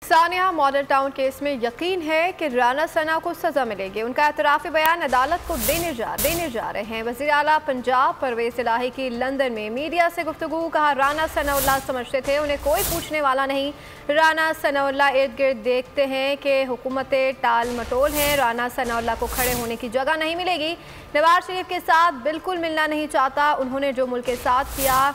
Sania model town case में यकीन है कि राना सना को सजा मिलेगी। उनका एतराफ़ी बयान अदालत को देने जा रहे हैं। वज़ीर आला पंजाब परवेज़ इलाही की लंदन में मीडिया से गुफ्तगू। कहा, राना सनाउल्लाह समझते थे उन्हें कोई पूछने वाला नहीं। राना सनाउल्लाह इर्द गिर्द देखते हैं कि हुकूमतें टाल मटोल हैं। राना सनाउल्लाह को खड़े होने की जगह नहीं मिलेगी। नवाज शरीफ के साथ बिल्कुल मिलना नहीं चाहता। उन्होंने जो मुल्क के साथ किया,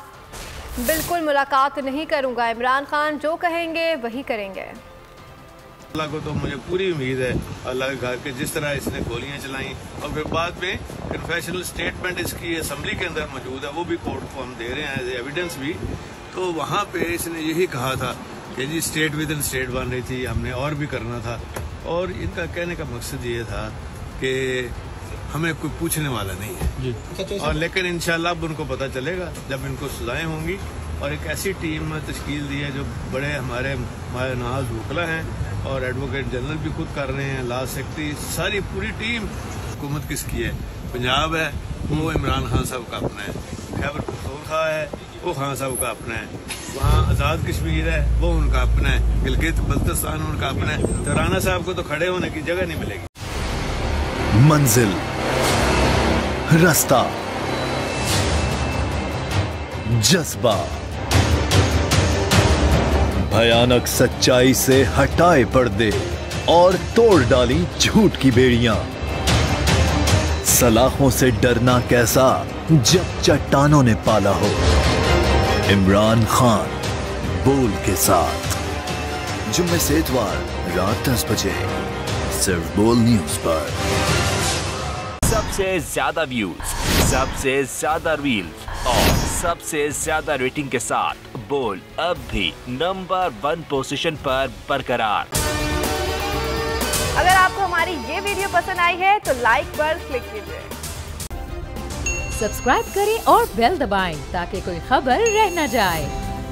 बिल्कुल मुलाकात नहीं करूंगा। इमरान खान जो कहेंगे वही करेंगे। अल्लाह को तो मुझे पूरी उम्मीद है, अल्लाह के घर के जिस तरह इसने गोलियां चलाई और फिर बाद में कन्फेशनल स्टेटमेंट इसकी असम्बली के अंदर मौजूद है, वो भी कोर्ट को हम दे रहे हैं एज एविडेंस भी। तो वहाँ पे इसने यही कहा था कि जी स्टेट विद इन स्टेट बन रही थी, हमने और भी करना था। और इनका कहने का मकसद ये था कि हमें कोई पूछने वाला नहीं है। और लेकिन इंशाल्लाह अब उनको पता चलेगा जब इनको सजाएं होंगी। और एक ऐसी टीम तश्कील दी है जो बड़े हमारे नाज वकला हैं और एडवोकेट जनरल भी खुद कर रहे हैं, लॉ सेक्रेटरी, सारी पूरी टीम। हुकूमत किसकी है? पंजाब है, वो इमरान खान साहब का अपना है। खैबर पख्तूनख्वा है, वो खान साहब का अपना है। वहाँ आज़ाद कश्मीर है, वो उनका अपना है। गिलगित बल्तिस्तान उनका अपना है। तो राना साहब को तो खड़े होने की जगह नहीं मिलेगी। मंजिल, रास्ता, जज्बा, भयानक सच्चाई से हटाए पर्दे और तोड़ डाली झूठ की बेड़ियां। सलाखों से डरना कैसा जब चट्टानों ने पाला हो। इमरान खान बोल के साथ जुम्मे से इतवार रात 10 बजे सिर्फ बोल न्यूज पर। सबसे ज्यादा व्यूज, सबसे ज्यादा रील्स और सबसे ज्यादा रेटिंग के साथ बोल अब भी नंबर 1 पोजीशन पर बरकरार। अगर आपको हमारी ये वीडियो पसंद आई है तो लाइक पर क्लिक कीजिए, सब्सक्राइब करें और बेल दबाएं ताकि कोई खबर रह न जाए।